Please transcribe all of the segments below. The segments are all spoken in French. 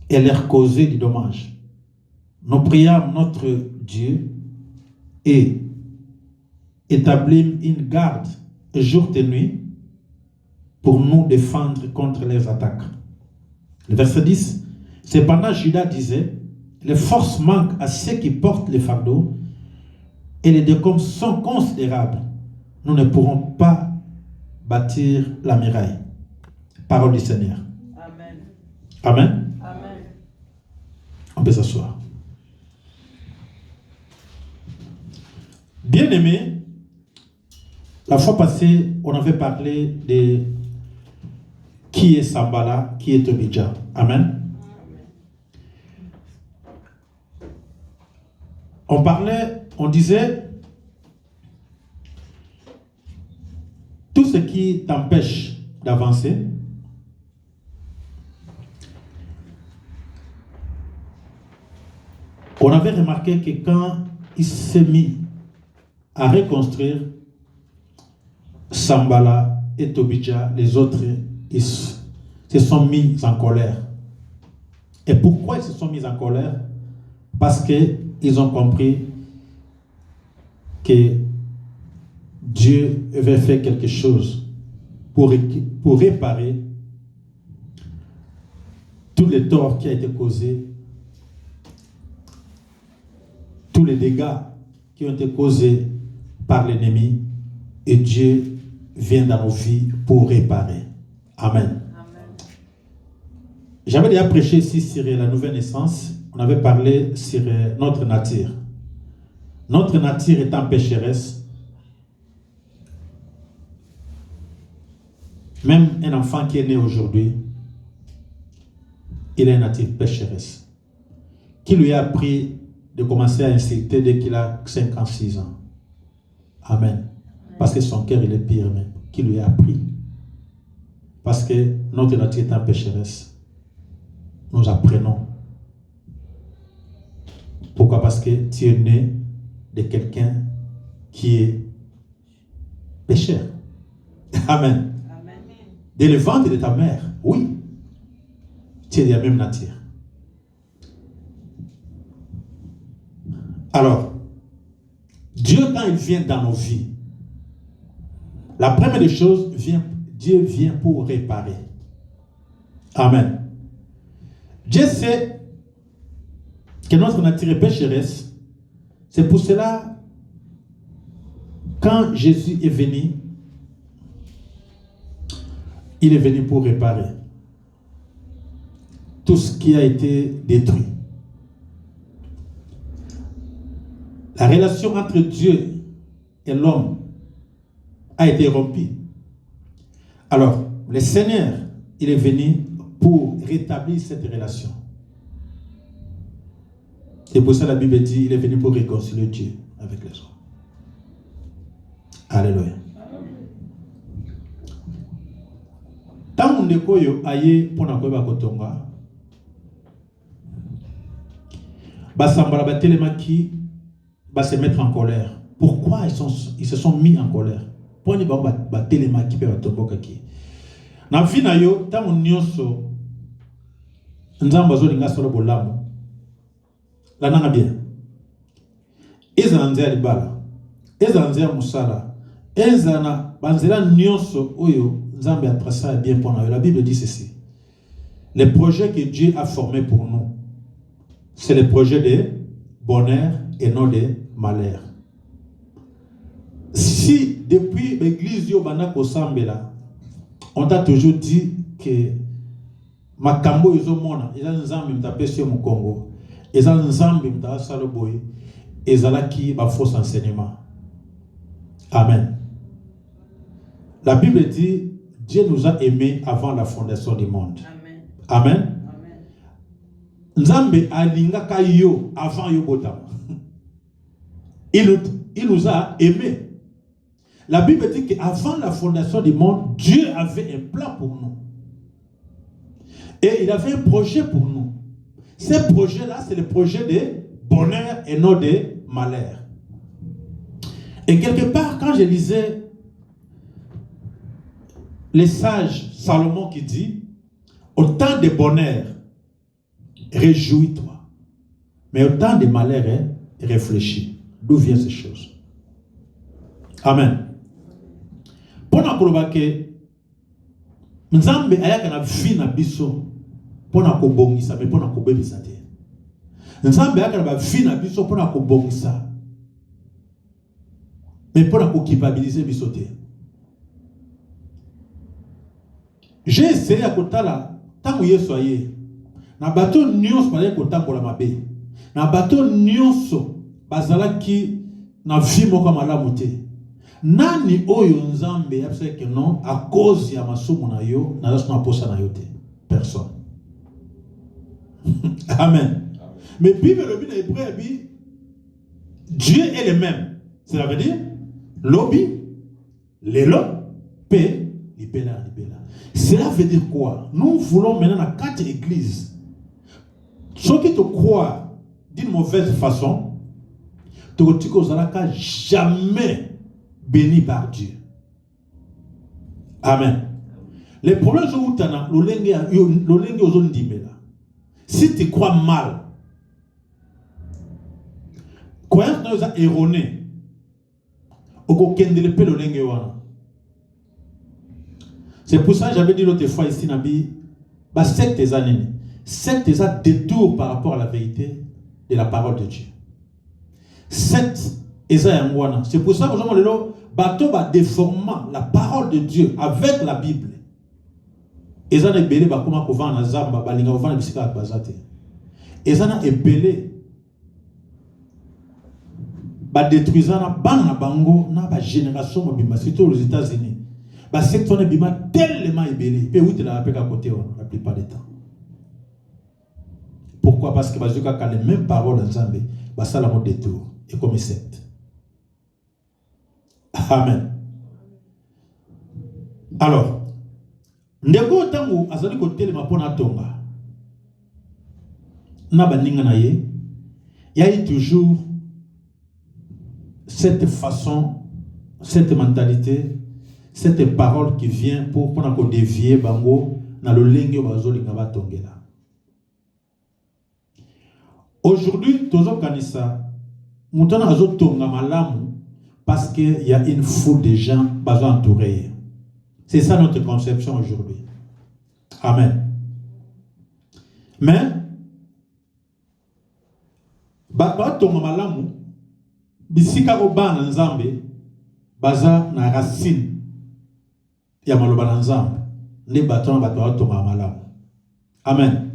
et leur causer du dommage. Nous priâmes notre Dieu et établîmes une garde jour et nuit pour nous défendre contre les attaques. Le verset 10, cependant Judas disait, les forces manquent à ceux qui portent les fardeaux et les décombres sont considérables. Nous ne pourrons pas bâtir la muraille. Parole du Seigneur. Amen. Amen. Amen. On peut s'asseoir. Bien-aimés, la fois passée, on avait parlé de qui est Sanballat, qui est Tobija. Amen. On disait, tout ce qui t'empêche d'avancer, on avait remarqué que quand il s'est mis à reconstruire, Sanballat et Tobija, les autres, ils se sont mis en colère. Et pourquoi ils se sont mis en colère? Parce qu'ils ont compris que Dieu avait fait quelque chose pour réparer tous les torts qui ont été causés, tous les dégâts qui ont été causés par l'ennemi, et Dieu vient dans nos vies pour réparer. Amen. Amen. J'avais déjà prêché ici sur la nouvelle naissance. On avait parlé sur notre nature. Notre nature étant pécheresse, même un enfant qui est né aujourd'hui, il a une nature pécheresse. Qui lui a appris de commencer à insulter dès qu'il a 5 ans, 6 ans? Amen. Parce que son cœur, il est pire même. Qui lui a appris? Parce que notre nature étant pécheresse, nous apprenons. Pourquoi? Parce que tu es né de quelqu'un qui est pécheur. Amen. Amen. Dès le ventre de ta mère, oui, tu es de la même nature. Alors, Dieu, quand il vient dans nos vies, la première des choses, Dieu vient pour réparer. Amen. Dieu sait que notre nature est pécheresse. C'est pour cela, quand Jésus est venu, il est venu pour réparer tout ce qui a été détruit. La relation entre Dieu et l'homme a été rompue. Alors, le Seigneur, il est venu pour rétablir cette relation. C'est pour ça que la Bible dit, il est venu pour réconcilier Dieu avec les hommes. Alléluia. Tant que nous aye pour nous kotonga, basambala batelemaki va se mettre en colère. Pourquoi ils se sont mis en colère? Pour nous batelemaki pe batomboka ki. Na vie na yo tant nyonso nzamba zo linga solo bolamu. La nanga bien. Ezana nzea libala. Ezana nzea musala. Ezana banzela nyonso oyo nzambe a tracé bien pour nous. La Bible dit ceci. Les projets que Dieu a formés pour nous, c'est les projets de bonheur et non de malheur. Si depuis l'église Yobanako Sambela, on t'a toujours dit que makambo yozomona, eza nzambe mtapesi mu Congo, eza nzambe mtasalo boy, ezalaki ba faux enseignement. Amen. La Bible dit Dieu nous a aimés avant la fondation du monde. Amen. Amen. Nzambe alingaka yo avant yo botama. Il nous a aimés. La Bible dit qu'avant la fondation du monde, Dieu avait un plan pour nous. Et il avait un projet pour nous. Ce projet-là, c'est le projet de bonheur et non de malheur. Et quelque part, quand je lisais les sages Salomon qui dit, au temps de bonheur, Réjouis-toi. Mais au temps des malheurs, réfléchis. D'où viennent ces choses? Amen. Pona koloba ke Nzambe ayaka na vie na biso pona kobongisa mais pona kobebisa te. Nzambe ayaka na vie na biso pona kobongisa mais pona kokipabiliser biso te. J'ai essayé à kotala tango Yesu aye na bato nyonso bazali kotambola mabe na bato nyonso bazalaki na vie moko malamu te. Nani oyo Nzambe yapesa que non à cause ya masumu na yo na laso na posa na yo te? Personne. Amen. Mais Bible le Bible hébreu dit Dieu est le même. Cela veut dire lobi, lelo, pe, libela, libela. Cela veut dire quoi? Nous voulons maintenant dans 4 églises. Ceux qui te croient d'une mauvaise façon, tu ne seras jamais béni par Dieu. Amen. Les problèmes sont où tu as si tu crois mal, croyance est erronée. C'est pour ça que j'avais dit l'autre fois ici, Nabi, secte des années. Secte des détour par rapport à la vérité de la parole de Dieu. Secte c'est pour ça que je dis bateau va déformant la parole de Dieu avec la Bible. Et ça n'est pas comme on va zamba balinga on va na bisika bazate. Et ça n'a ébélé ba détruisant na bana bango na ba génération mobimba surtout aux États-Unis. Ba secteur bima tellement ébélé pe où te la rappelle à côté la plupart du temps. Pourquoi? Parce que bazuka quand les mêmes paroles en Zambie ba ça la mode détour et comme secte. Amen. Alors, ndeko tango azali ko telema pona tonga. Na baninga na ye, il y a eu toujours cette façon, cette mentalité, cette parole qui vient pour qu'on dévier bango na le lenge bazoli ngaba tongela. Aujourd'hui, tozo kanisa mutana azo tonga malamu parce qu'il y a une foule de gens besoin entourés. C'est ça notre conception aujourd'hui. Amen. Mais, baba tonga malamu bisika obana nzambe baza na racine ya maloba na nzambe ne baton bato tonga malamu. Amen.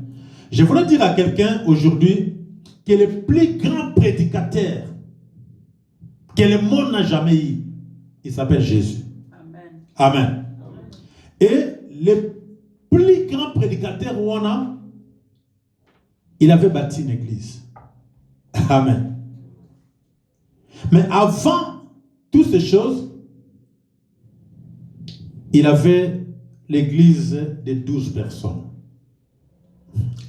Je voulais dire à quelqu'un aujourd'hui que le plus grand prédicateur que le monde n'a jamais eu, il s'appelle Jésus. Amen. Amen. Et le plus grand prédicateur Wana, il avait bâti une église. Amen. Mais avant toutes ces choses, il avait l'église de 12 personnes.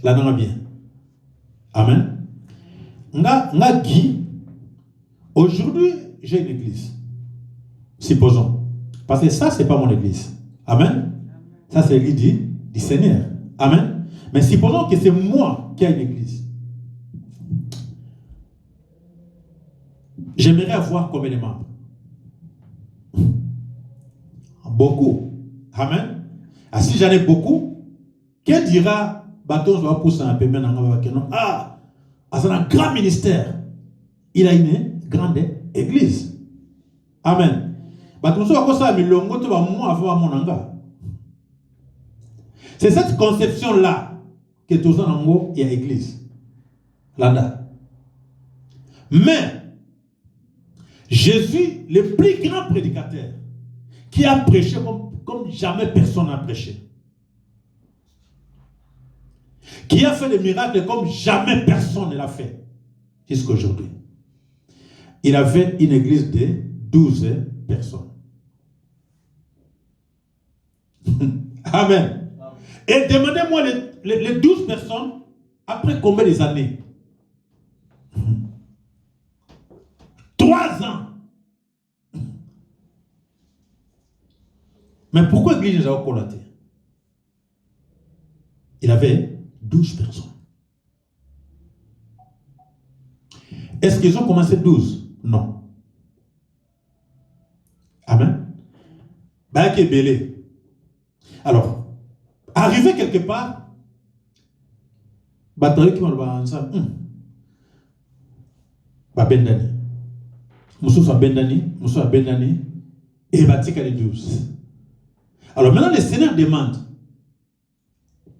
Là, on a bien. Amen. Nga Guy. Aujourd'hui, j'ai une église. Supposons. Parce que ça, ce n'est pas mon église. Amen. Ça, c'est l'église du Seigneur. Amen. Mais supposons que c'est moi qui ai une église. J'aimerais avoir combien de membres? Beaucoup. Amen. Ah, si j'en ai beaucoup, qui dira, bâton, je vais pousser un peu maintenant. Ah, c'est un grand ministère. Il a une grande église. Amen. C'est cette conception-là que tous en Ango, il y a église. Là-dedans. Mais, Jésus, le plus grand prédicateur, qui a prêché comme jamais personne n'a prêché. Qui a fait des miracles comme jamais personne ne l'a fait. Jusqu'à aujourd'hui. Il avait une église de 12 personnes. Amen. Et demandez-moi les 12 personnes, après combien des années? 3 ans. Mais pourquoi l'église a colaté? Il avait 12 personnes. Est-ce qu'ils ont commencé 12? Non. Amen. Baïki belé. Alors, arrivé quelque part, Bataille qui m'a ensemble. Bendani. Moussou Bendani, Moussou Bendani, et Batika les 12. Alors maintenant, le Seigneur demande,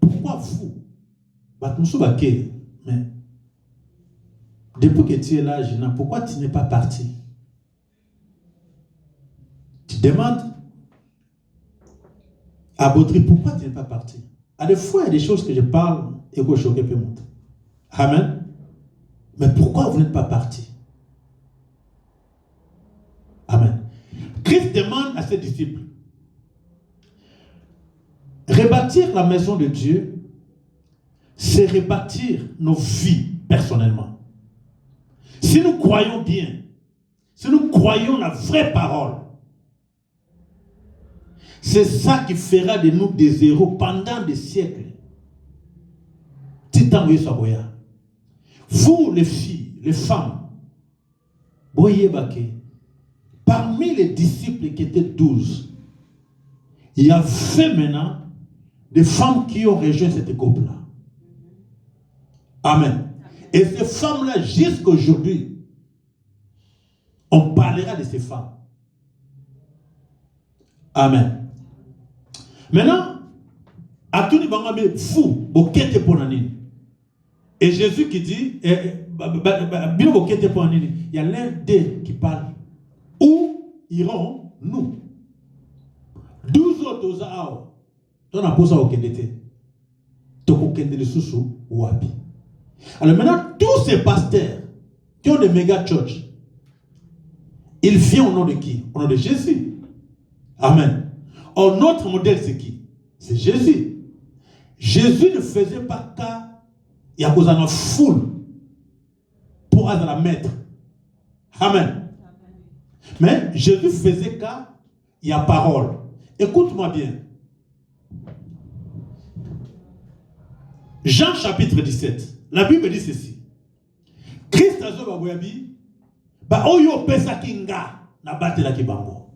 pourquoi vous, Moussou Baké, mais depuis que tu es là, Gina, pourquoi tu n'es pas parti? Tu demandes à Baudry, pourquoi tu n'es pas parti? À des fois, il y a des choses que je parle et que je choque peu monter. Amen. Mais pourquoi vous n'êtes pas parti? Amen. Christ demande à ses disciples, rebâtir la maison de Dieu, c'est rebâtir nos vies personnellement. Si nous croyons bien, si nous croyons la vraie parole, c'est ça qui fera de nous des héros pendant des siècles. Vous, les filles, les femmes, parmi les disciples qui étaient 12, il y a fait maintenant des femmes qui ont rejoint cette groupe-là. Amen. Et ces femmes-là, jusqu'à aujourd'hui, on parlera de ces femmes. Amen. Maintenant, à tout niveau, vous, il et Jésus qui dit, il y a l'un d'eux qui parle. Où irons-nous? 12 autres aux AO. On a posé au Kendete. Alors maintenant, tous ces pasteurs qui ont des méga church, ils viennent au nom de qui? Au nom de Jésus. Amen. Or, notre modèle, c'est qui? C'est Jésus. Jésus ne faisait pas cas, il y a besoin de foule pour être la maître. Amen. Mais Jésus faisait cas, il y a parole. Écoute-moi bien. Jean chapitre 17. La Bible dit ceci. Christ a dit ba oyo pesa kinga na batela kibango.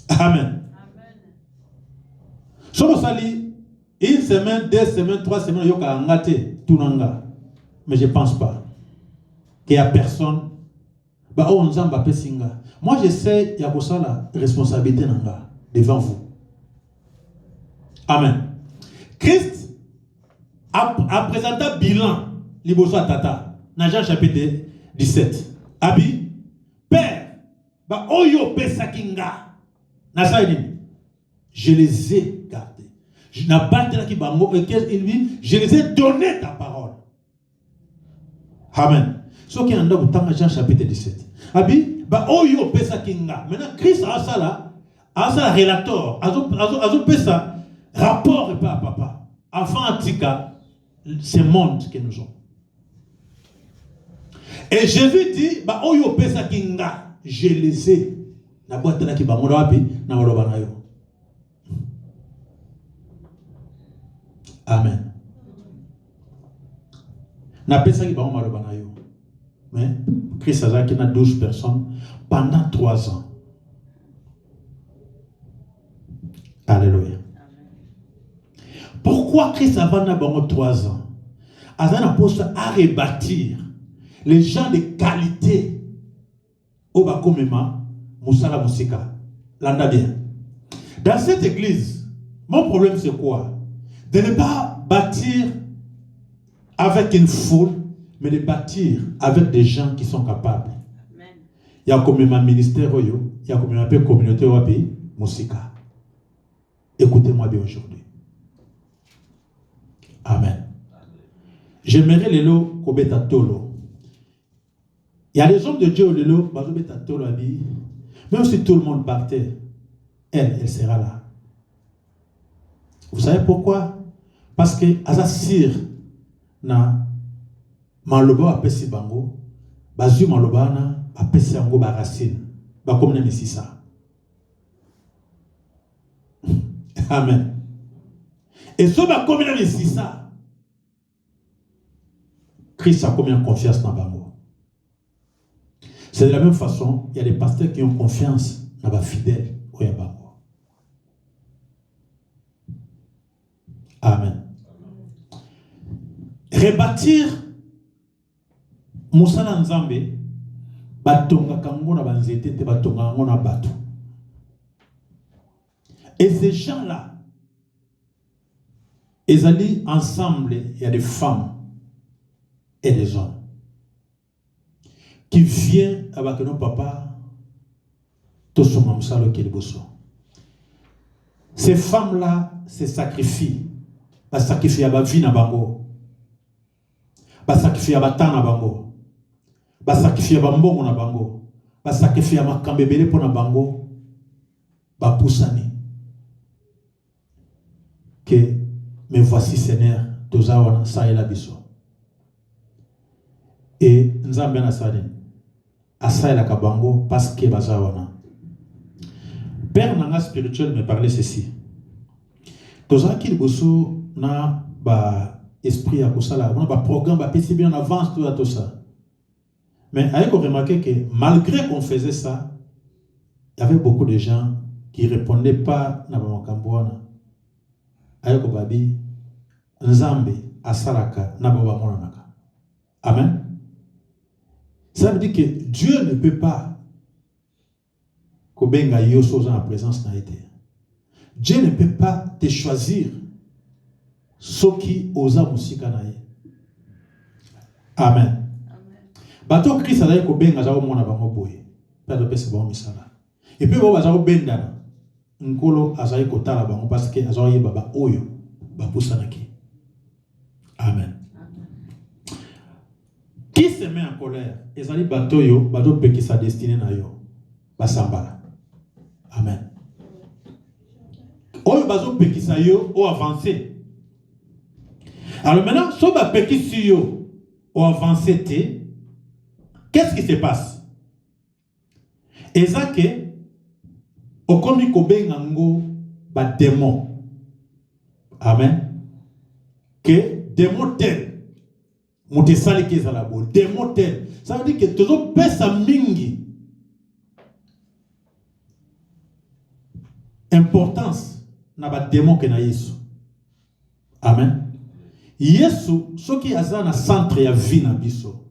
Amen. Somo sali une semaine, 2 semaines, 3 semaines yoka ngate tunanga. Mais je pense pas qu'il y a personne ba o nzamba pesinga. Moi je sais il y a ça la responsabilité nanga devant vous. Amen. Christ a présenté un bilan liboso tata dans Jean chapitre 17. Abi Père ba oyo pesa kinga na saïdi je les ai gardés. Je n'ai pas dit je les ai donné ta parole. Amen. Ce qui est en Jean chapitre 17. Abi ba oyo pesa kinga. Maintenant Christ a ça là, a ça relateur, azo pesa rapport et pas à papa. Avant Antika ce monde que nous sommes. Et Jésus dit, bah oyo pesa kinga, je les ai. Na boîte là qui ba mola wapi na maloba na yo. Amen. Na pesa qui ba maloba na yo. Mais Christ a dit qu'il y a 12 personnes pendant 3 ans. Alléluia. Pourquoi Christ a dit 3 ans? Azan apôtre à rebâtir les gens de qualité au Bakomema, Moussala Moussika. L'anda bien. Dans cette église, mon problème c'est quoi? De ne pas bâtir avec une foule, mais de bâtir avec des gens qui sont capables. Il y a comme un ministère, il y a comme une communauté au pays, Moussika. Écoutez-moi bien aujourd'hui. Amen. J'aimerais les lots kobeta tolo. Il y a des hommes de Dieu les lots bazobeta tolo abi. Même si tout le monde partait, elle sera là. Vous savez pourquoi? Parce que Azasir na maloba apesi bango, bazu maloba na apesi bango baracine, ba comme na ça. Amen. Et ce ba comme na ça. Christ a combien de confiance dans Bango? C'est de la même façon, il y a des pasteurs qui ont confiance dans les fidèles au Yabango. Amen. Rebâtir Moussala Nzambe, batonga kango na banzete te batonga ngo na bato. Et ces gens-là, ils allaient ensemble, il y a des femmes et des hommes qui viennent avec nos papas, tous sont ces femmes-là se sacrifient. Ba sacrifient à ba vie na bango. Ba sacrifient à ba temps na bango. Ba sacrifient à ba mbongo na bango. Ba sacrifient à ma kambebele pour na bango. Ba poussani. Que me voici Seigneur, tozawana sa ela biso. Et nzambe na sali asaila kabango parce que bazawana. Père nanga spirituel me parlait ceci. Tozaki liboso na ba esprit à kosala, on a ba programme ba petit bien en avance tout ça. Mais avec remarqué que malgré qu'on faisait ça, il y avait beaucoup de gens qui répondaient pas na ba makamboana. Avec babi nzambe asalaka na ba monanaka. Amen. Ça veut dire que Dieu ne peut pas kobenga yoso dans la présence n'a été. Dieu ne peut pas te choisir ce qui osa musika na ye. Amen. Bato Christ a dit kobenga za omona bango boye. Pas de pese ba misala. Et puis bo ba za obenda nkolo azali kotala bango parce que azali baba oyo ba pusanaki. Amen. Qui se met en colère? Ezali bato yo, bato peki sa destinée na yo. Basambala. Amen. Oyo bazo peki sa yo o avancé. Alors maintenant, si on peki si yo o avancé te, qu'est-ce qui se passe? Ezake okomi kobenga ngo ba démon. Amen. Que démon tel Moutessali qui est à la boule, démon tel. Ça veut dire que tout le pesa mingi. Importance na ba démon que na Yesu. Amen. Yesu, ce qui est dans le centre ya vie na biso.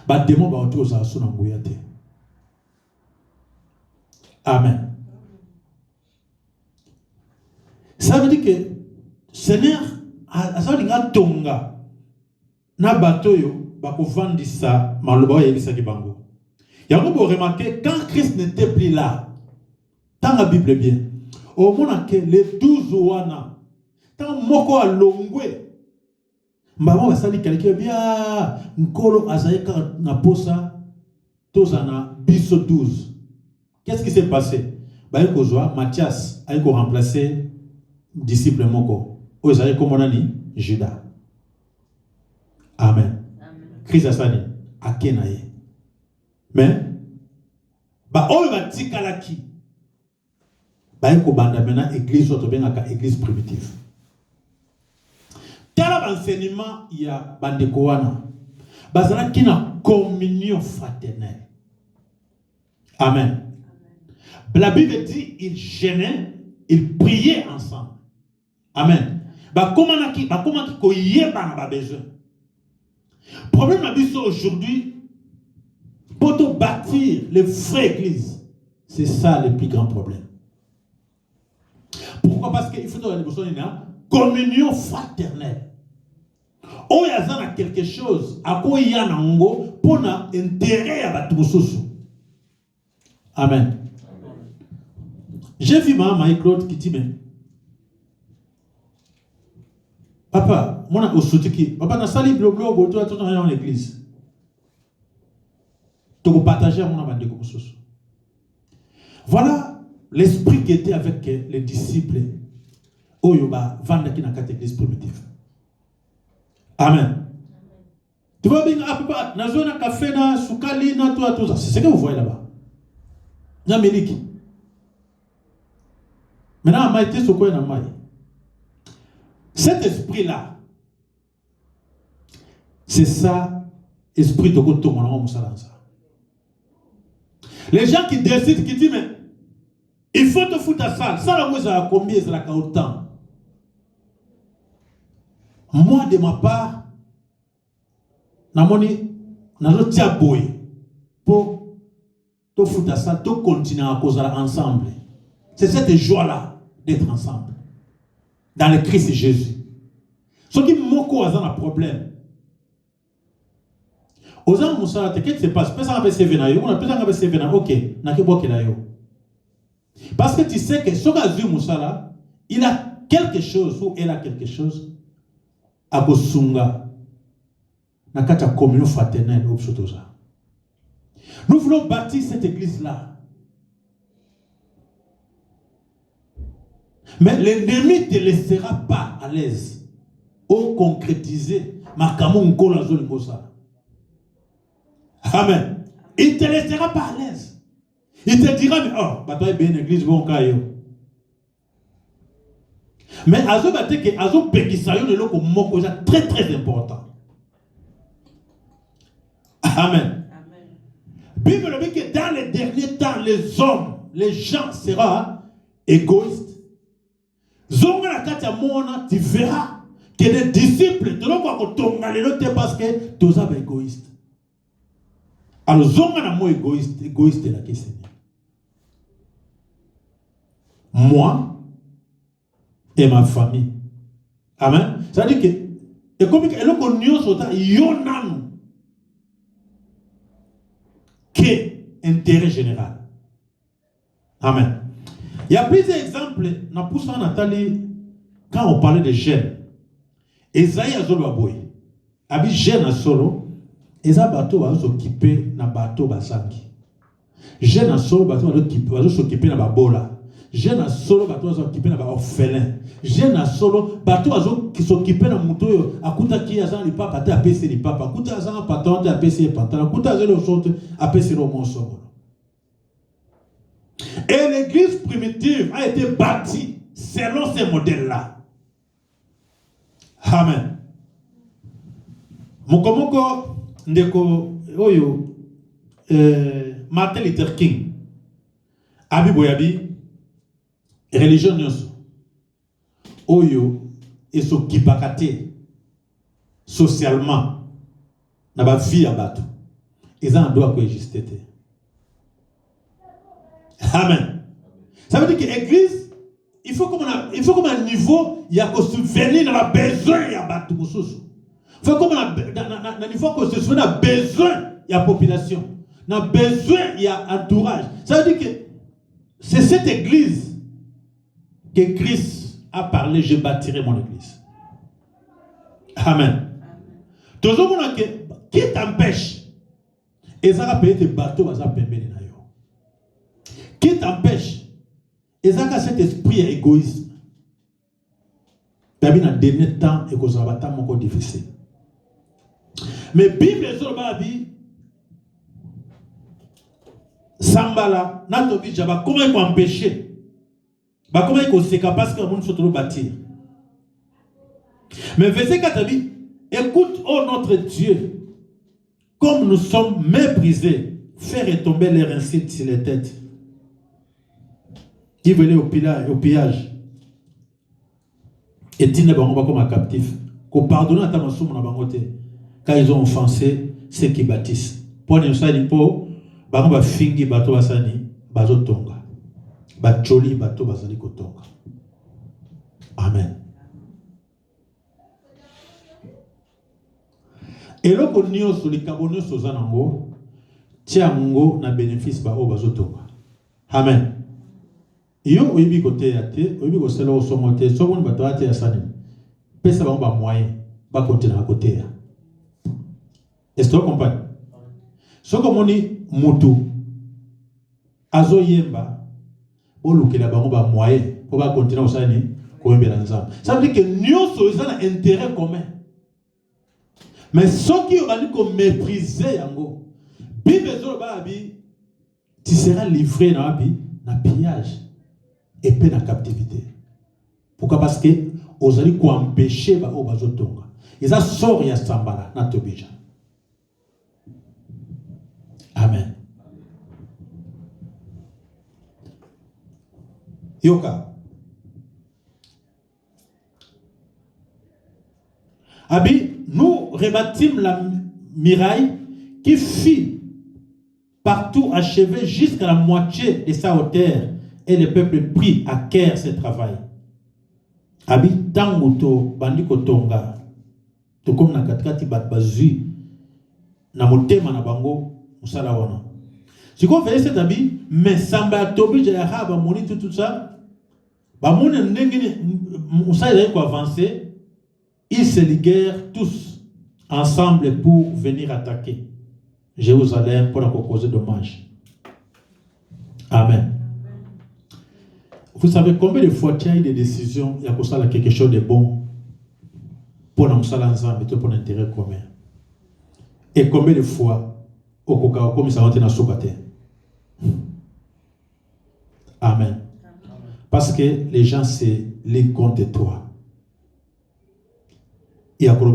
Ba démon ba oto za so na nguya te. Amen. Ça veut dire que Seigneur a ça dit nga tonga. Na batoyo bako vandisa maloba yebisa ki bango. Yango bo remarquer quand Christ n'était plus là. Dans la Bible bien. Au moment que les 12 wana tant moko alongwe. Mbamo basali quelqu'un bien nkolo azaika na posa tozana biso 12. Qu'est-ce qui s'est passé? Ba kozwa Matthias a remplacé disciple moko. Ozaye komonani Judas. Amen. Christ a sani akenaye. Mais ba oyo batikalaki ba ko banda mena église oto bengaka église primitive. Tala enseignement ya bandeko wana bazana kina communion fraternelle. Amen. La Bible dit ils jeûnaient, ils priaient ensemble. Amen. Ba komaki ko yeba na ba besoin. Problème aujourd'hui, pour bâtir les vraies églises, c'est ça le plus grand problème. Pourquoi? Parce qu'il faut une communion fraternelle. On y a quelque chose à quoi il y a pour intérêt à Batoussou. Amen. J'ai vu ma maman Claude qui dit mais papa, moi au soutiki, papa na sali bloglo boto à tout dans l'église. Tu peux partager à mon amande comme ça. Voilà l'esprit qui était avec les disciples. Oyoba vanda qui n'a qu'à l'église primitive. Amen. Tu vois bien papa na zona café na sukali na tout ça. C'est ce que vous voyez là-bas. Na meliki. Maintenant maïté soko na maï. Cet esprit-là, c'est ça, esprit de Goto Monawa Moussalanza. Les gens qui décident, qui disent, mais il faut te foutre à ça. Ça, là, ça a combien, ça a autant. Moi, de ma part, je suis pour te foutre à ça, te continuer à causer ensemble. C'est cette joie-là d'être ensemble. Dans le Christ Jésus. Ce qui manque aux gens un problème. Aux gens, qu'est-ce qui se passe? Parce que tu sais que ce gars Moussala, il a quelque chose ou elle a quelque chose à Gosunga. Nakata communion fraternelle. Nous voulons bâtir cette église-là. Mais l'ennemi ne te laissera pas à l'aise au concrétiser. Amen. Il ne te laissera pas à l'aise. Il te dira, mais oh, toi, il y a une église, bon, caillou. Mais azo bateke azo pekisayo de loko moko très très important. Amen. Bible dit que dans les derniers temps, les gens seront égoïstes. Zonga la katia mona, tu verras que les disciples te l'ont pas tonga parce que tous sont égoïstes. Alors zonga na mo égoïste de la question. Moi et ma famille. Amen. Ça veut dire que et comme elle ko nyonso ta yonanu que intérêt général. Amen. Il y a plusieurs exemples. Quand on parlait de jeunes, Esaïe a zolo abi jeune solo, Eza bateau va s'occuper na bateau basangi. Jeune solo bateau va s'occuper na babola. Jeune solo bateau va s'occuper na ba orphelin. Jeune solo bateau va s'occuper na muto akuta ki azan li papa te apesi li papa. Akuta azan patron te apesi li patron. Akuta azan le sorte apesi le monso. Et l'église primitive a été bâtie selon ces modèles-là. Amen. Mokomoko ndeko oyo Martin Luther King abi boyabi religion nyonso oyo esokipakate socialement na ba vie ya bato eza doit coexister. Amen. Ça veut dire que l'église, il faut comme un niveau, il y a que subvenir dans la besoin, il y a battu Il faut comme un niveau que se souvienne dans besoin, il y a population. Dans besoin, il y a entourage. Ça veut dire que c'est cette église que Christ a parlé, je bâtirai mon église. Amen. Tout le monde qui t'empêche, et ça va payer tes bateaux, ça va payer. Qui t'empêche? Et ça, cet esprit est égoïsme. Dans le dernier temps, et que ça va être encore difficile. Mais la Bible est sur le dit Sambala, Natobi Jaba, comment il faut empêcher? Comment il faut se capaciter à se bâtir? Mais verset 4 dit écoute, ô notre Dieu, comme nous sommes méprisés, fais retomber les rincides sur les têtes. Qui venaient au pillage et dit comme un captif qu'on pardonne à ta maison quand ils ont offensé ceux qui bâtissent pour ne pas dire pour ba fingi bato basani bazo tonga ba choli bato basani kotonga. Amen. Et là qu'on y sur les caboneux sur zanango tiango na bénéfice ba o bazo tonga. Amen. Yo oyibi côté até oyibi ko selo somote somon bato até asani pesa ba moyen ba continuer à côté. Est-ce que vous comprenez? Ce que moni mutu azo yemba bolukela bango ba moyen pour ba continuer osani ko yembela nzambe. Ça veut dire que nyonso ezana intérêt commun. Mais ceux qui ont dit qu'on méprisait yango Bible zo ba bi tu seras livré na pillage et puis dans la captivité. Pourquoi? Parce que vous allez empêcher ba obazotonga. Et ça sort ya sambala na tobija. Amen. Yoka. Abi, nous rebâtîmes la muraille qui fit partout achevé jusqu'à la moitié de sa hauteur, et le peuple prit à cœur ce travail. Abi, tanguto bandiko tonga, to comme na katikati bazui, na motema na bango musala wana. Si vous voyez cet habit, mais samba tobi jaya ba moni tout ça, ba moni ndengini musala ko avancer, ils se liguèrent tous ensemble pour venir attaquer Jérusalem pour la causer dommage. Amen. Vous savez combien de fois tu as eu des décisions, il y a quelque chose de bon pour nous ensemble et pour l'intérêt commun. Et combien de fois au Koka comme ça va être soukate. Amen. Parce que les gens se liguent contre toi. Il y a que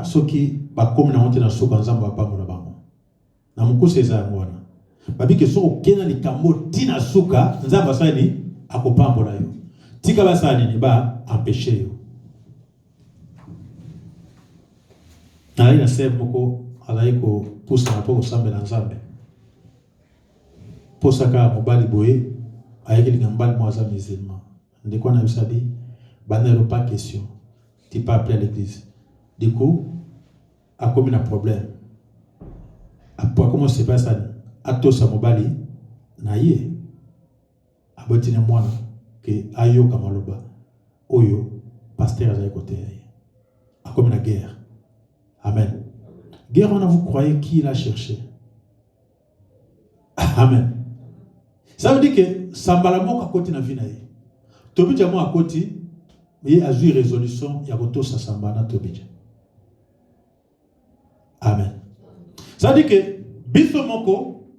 ceux qui comme na honte na soka nzamba pa mona bango. Na mukuse za ngwana. Babi ke so okena ni kambo tina suka nzamba sani akopambola yo. Tika basani ni ba empêcher yo. Na ina sema moko alaiko pusa na poko sambe na nzambe. Posa ka mobali boye ayeki ngambali mwaza musulman. Ndeko na bisabi banero pas question. Tu peux appeler à l'église. Du coup, a comme un problème. Après, comment se passe ça? A tous à mobali, naïe. A botine moi que ayo kamaloba, oyo pasteur à côté. A comme une guerre. Amen. Guerre, on a vous croyez qui l'a cherché? Amen. Ça veut dire que sambalamo à côté na vie naïe. Tobi jamo à côté. Mais il y a une résolution, il y a un sambana tobidja. Amen. Ça veut dire que, biso moko,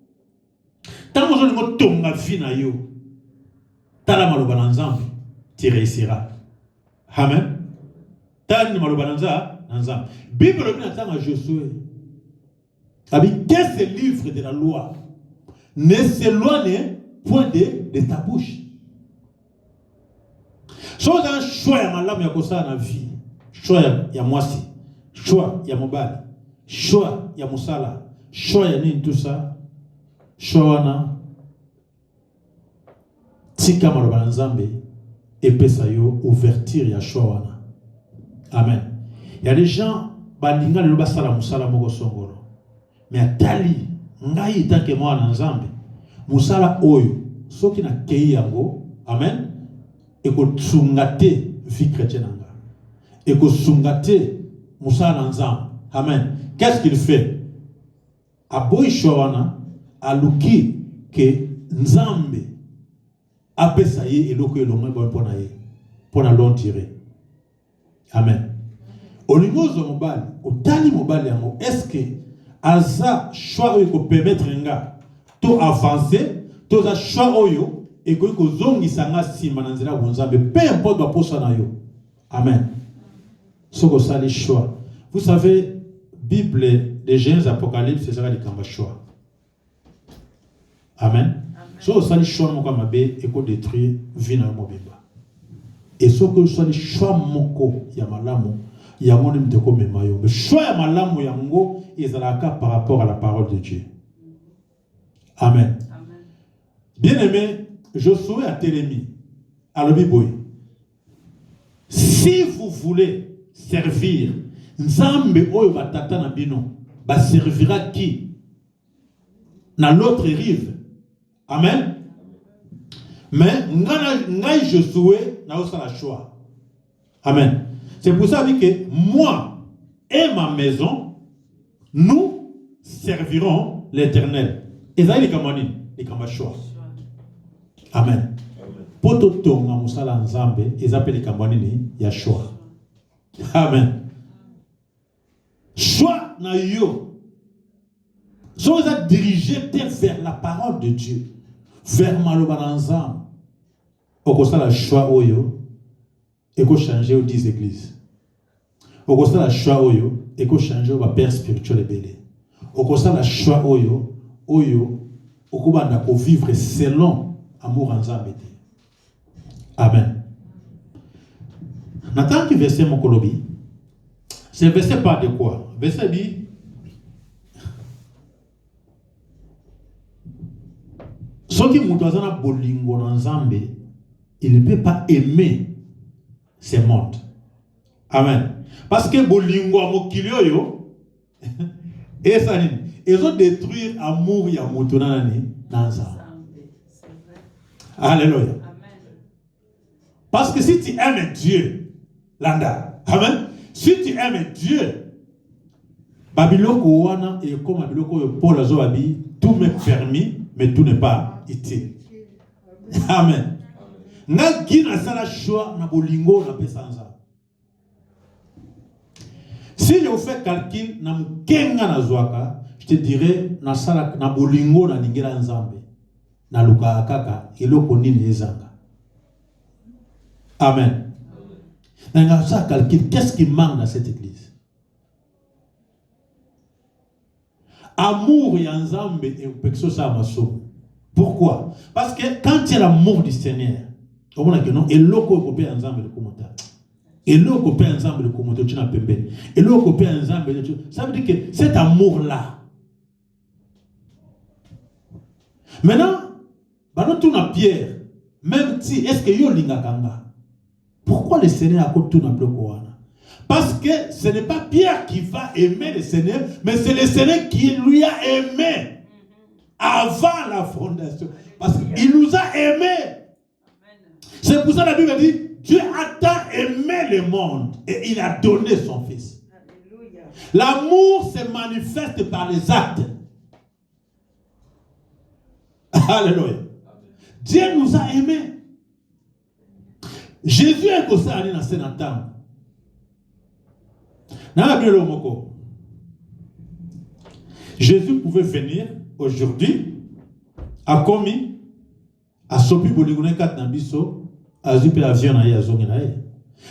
tant que vous avez tonga vie na yo, tala maloba na nzambe, tu réussiras. Amen. Tala maloba na nzambe. Bible le dit dans Josué. Avec qu'est-ce que ce livre de la loi ne s'éloigne point de ta bouche. So un choix ya malamu ya kosala na vie, choix ya mwasi, choix ya mobali, choix ya musala, choix ya nini tout ça, choix wana tika maloba nzambe epesa yo ouverture ya choix wana. Amen. Il y a des gens balinga lelo basala musala moko songolo. Mais atali ngai tanke mwana nzambe musala oyo soki na kei yango. Amen. Et que sungate vie chrétienne. Et que sungate Moussa Nanzam. Amen. Qu'est-ce qu'il fait? Aboy Showana, aluki que Nzambe apesaye et loko elomwe bon pour la long tiré. Amen. Au niveau de mobile, au tali mobile yango, est-ce que aza choix ko permettre nga to avancer, to za choix oyo et que vous zongi sanga sima na nzela bonzambe peu importe ba posa na yo. Amen. Ce que ça les choix. Vous savez Bible des Genèse Apocalypse c'est ça les kamba choix. Amen. Ce que ça les choix moko mabe et ko détruire vie na mobimba. Et ce que ça les choix moko ya malamu ya ngone mteko memayo. Mais choix ya malamu yango ezalaka par rapport à la parole de Dieu. Amen. Bien-aimé, Josué a télémi à l'obiboy. Si vous voulez servir, Nzambe oyo batata na bino, ba servira qui? Na l'autre rive. Amen. Mais ngai Josué na osa la choix. Amen. C'est pour ça que moi et ma maison, nous servirons l'Éternel. Et ça, il est comme choix. Amen. Poto tonga musala nzambe ezapeli kambani ya choix. Amen. Choix na yo. So vous êtes dirigé vers la parole de Dieu, vers maloba nzambe. Okosala choix oyo eko changer aux 10 églises. Okosala choix oyo eko changer au père spirituel belé. Okosala choix oyo okubanda ko vivre selon amour en Zambé. Amen. Nathan qui verset mon colobi. C'est verset pas de quoi? Verset dit. Ceux qui moutouazana bolingo dans Zambé, il ne peut pas aimer ce monde. Amen. Parce que bolingo a mokilio yo, et ça dit, ils ont détruit l'amour ya moutounani dans ça. Alléluia. Parce que si tu aimes Dieu, Landa, amen. Si tu aimes Dieu, Babiloko wana et comme Babiloko Paul Azoabi, tout m'est permis, mais tout n'est pas utile. Amen. Na gina sala choix na bolingo na pesanza. Si je vous fais calcul na mukenga na zwaka, je te dirais na sala na bolingo na ningela nzambe. Na luka kaka eloko nini ezanga. Amen. Dans ça calcul, qu'est-ce qui manque dans cette église? Amour et ensemble et quelque ça maso. Pourquoi? Parce que quand il y a l'amour du Seigneur, comme on a dit non, et l'eau copé ensemble le commentaire. Et l'eau copé ensemble le commentaire, tu n'as pas peur. Et l'eau copé ensemble, ça veut dire que cet amour-là. Maintenant, bah nous na Pierre, même si est-ce que yo linga kanga? Pourquoi le Seigneur a tout na bloqué? Parce que ce n'est pas Pierre qui va aimer le Seigneur, mais c'est le Seigneur qui lui a aimé avant la fondation. Parce qu'il nous a aimés. C'est pour ça que la Bible dit, Dieu a tant aimé le monde et il a donné son Fils. L'amour se manifeste par les actes. Alléluia. Dieu nous a aimés. Jésus est comme ça dans Sénatan. Jésus pouvait venir aujourd'hui à Komi, à Sopi Boligone 4 Nambiso, à Zupi Avion à Zongenae.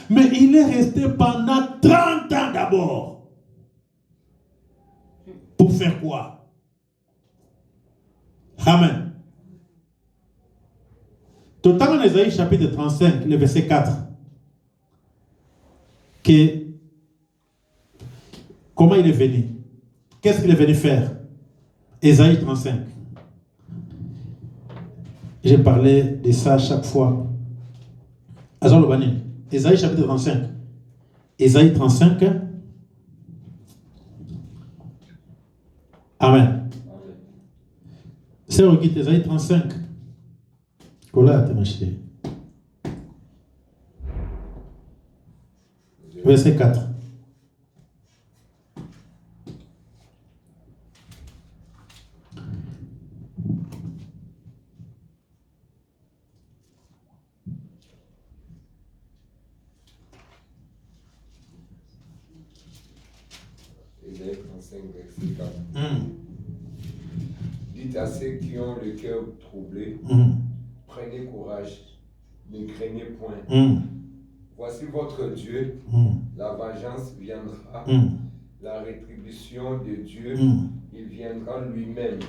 Mais il est resté pendant 30 ans d'abord. Pour faire quoi? Amen. Totalement dans Ésaïe chapitre 35, le verset 4. Que comment il est venu? Qu'est-ce qu'il est venu faire? Ésaïe 35. J'ai parlé de ça chaque fois. Ésaïe chapitre 35. Ésaïe 35. Amen. C'est le guide Ésaïe 35. Verset 4. Ésaïe 35, verset 4. Dites à ceux qui ont le cœur troublé, prenez courage, ne craignez point. Voici votre Dieu, la vengeance viendra, la rétribution de Dieu, il viendra lui-même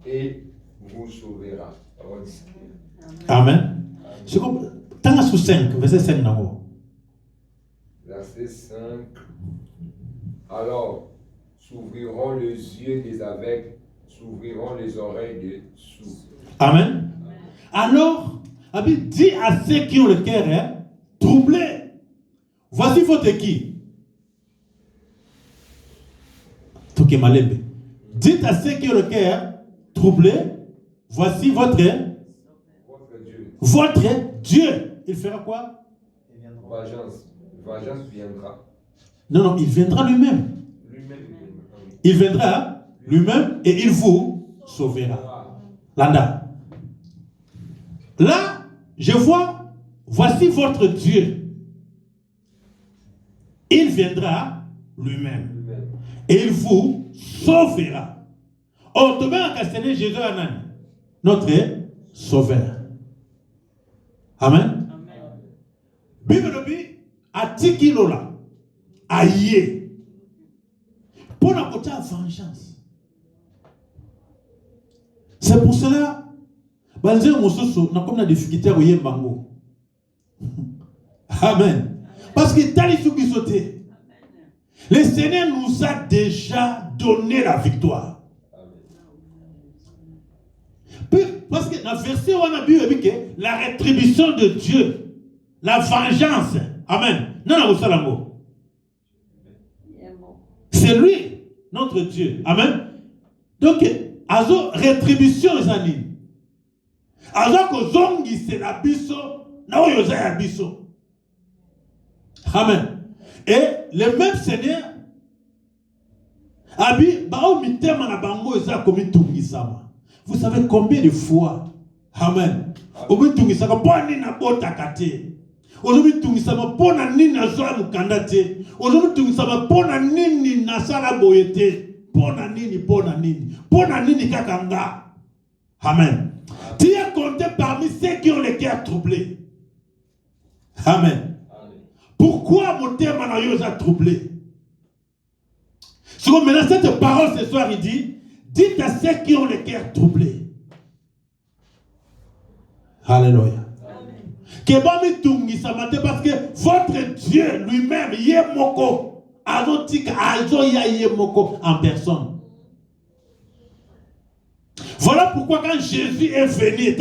et vous sauvera. Amen. C'est comme, tant sous 5, verset 5 d'abord. Verset 5. Alors, s'ouvriront les yeux des aveugles, s'ouvriront les oreilles des sourds. Amen. Alors, dit à ceux qui ont le cœur troublé, voici votre qui? Dites à ceux qui ont le cœur troublé, voici votre Dieu. Votre Dieu. Il fera quoi? Vengeance viendra. Non, il viendra lui-même. Il viendra lui-même et il vous sauvera. Landa. Là, je vois, voici votre Dieu. Il viendra lui-même et il vous sauvera. Oh, tu vas casteller Jésus Anan, notre sauveur. Amen. Bible dit, à Tikilola, aïe, pour la côté vengeance. C'est pour cela, Banze mosusu na comme na difficulté ko yembango. Amen. Parce que tali souki sauté. Le Seigneur nous a déjà donné la victoire. Parce que dans le verset où on a vu que la rétribution de Dieu, la vengeance, amen. Non, c'est lui, notre Dieu. Amen. Donc, azo rétribution zani. Azo ko zongi c'est la biso, na oyo za ya biso. Amen. Et le même Seigneur abi bao mitema na bango eza komi tungisama. Vous savez combien de fois, amen. Obi tungisama poni na bota kate. Obi tungisama pona nini na zoa mukanda te. Obi tungisama pona nini na sala boyete. Pona nini kakanga. Amen. Tu es compté parmi ceux qui ont les cœurs troublés. Amen. Pourquoi mon thème a troublé? Sur maintenant cette parole ce soir, il dit, dites à ceux qui ont les cœurs troublés. Alléluia. Parce que votre Dieu lui-même, Yemoko, en personne. Voilà pourquoi quand Jésus est venu,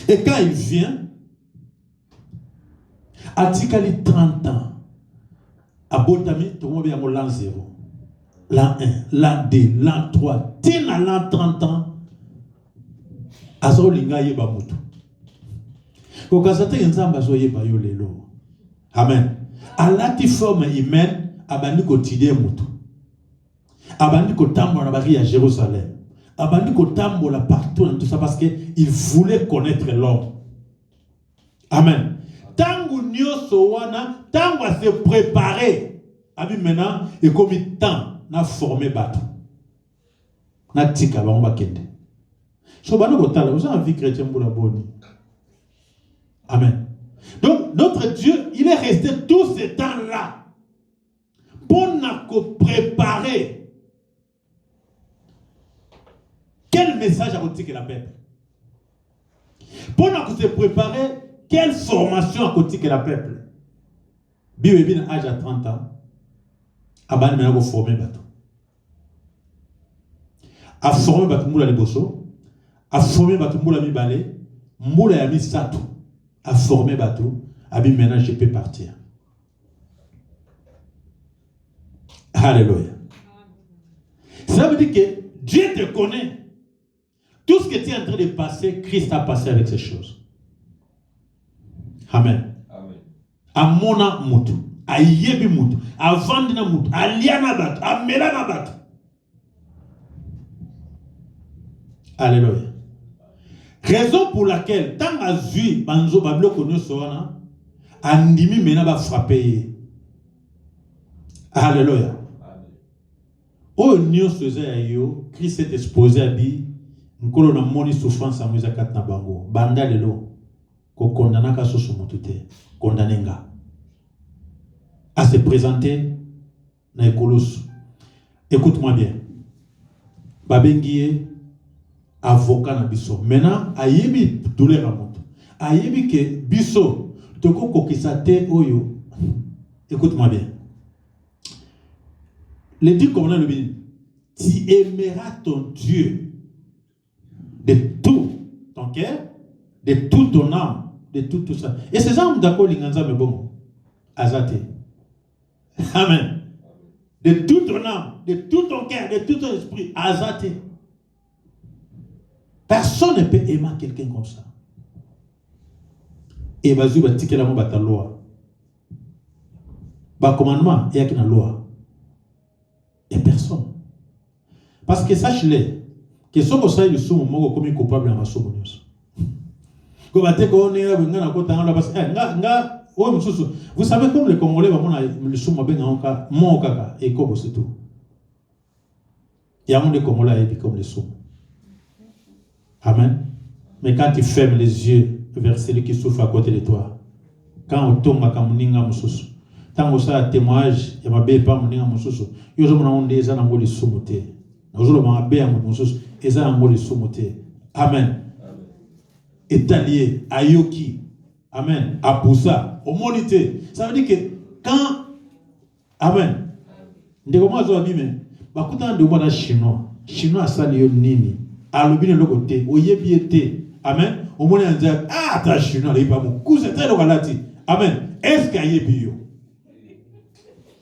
et quand il vient, à Tikali 30 ans, à Botami, tout le monde vient l'an 0, l'an 1, l'an 2, l'an 3, tina l'an 30 ans, à Zolinga Yeba Moutou. Kokazate Nzamba Zoyeba Yolelo. Amen. À la forme humaine, à Bandi quotidien Moutou. À Bandi Kotambo na Bari à Jérusalem. À Bandi Kotambo la partout dans tout ça parce qu'il voulait connaître l'homme. Amen. Tango nyoso wana, tango à se préparer. Abi maintenant, et comme il temps, na formé bateau. Na tika ba on kende. So bano botala, vous avez vie chrétien pour la bonne. Amen. Donc notre Dieu, il est resté tout ce temps-là pour nous préparer. Quel message a côté que la peuple? Pour nous se préparer, quelle formation a côté que la peuple? Bible bien âge à 30 ans. Abane maintenant vous former bateau. A former bateau moula les bosso. A former bateau moula mi balé. Moula ya mi satou. A former bateau. Abi maintenant je peux partir. Alléluia. Ça veut dire que Dieu te connaît. Tout ce que tu es en train de passer, Christ a passé avec ces choses. Amen. Amen. A mona mutu, a yebi mutu, a vandina mutu, a liana batu, a melana batu. Alléluia. Raison pour laquelle, tant à zui, banzo bablo konyo soana, andimi mena ba frapper. Alléluia. Oh, nous faisons Christ est exposé à bi, nous na moni souffrance à musa katna bango, banda lelo, ko condamna ka soso motute, condamnenga. À se présenter na écolos. Écoute-moi bien. Babengié avocat na biso. Maintenant, ayebi douleur à monte. Ayebi que biso toko kokisate oyo. Écoute-moi bien. Le dit comme le dit, tu aimeras ton Dieu de tout ton cœur, de toute ton âme, de tout ça. Et ces âmes d'accord, l'inganza me bon, azate. Amen. De toute ton âme, de tout ton cœur, de tout ton esprit, azate. Personne ne peut aimer quelqu'un comme ça. Et vas-y, va tirer la main à ta loi. Bah commandement, il y a qu'une loi. Et personne. Parce que sache-le, que ce que ça est le somme, moi, comme coupable à ma somme. Vous savez comme les Congolais, le somme mon kaka, et comme c'est tout. Il y a un des Congolais comme le somme. Amen. Mais quand tu fermes les yeux vers celui qui souffre à côté de toi, quand on tombe à Kamuninga Moussous, tant que ça témoignage, il y a ma belle pas Muninga Moussous, il y a un des gens qui sont Aujourd'hui, on bien mon chose et ça en mot de somoté. Amen. Étalier, ayoki. Amen. Apoussa, homonité. Ça veut dire que quand Amen. Ndeko moi zo bime. Bakuta ndo mwana chinois. Chinois asali yo nini? Alobine lokote, oyebi ete. Amen. Omoni anja ta chinois le pa mo. Kuze te lokalati. Amen. Est-ce qu'il y a bio?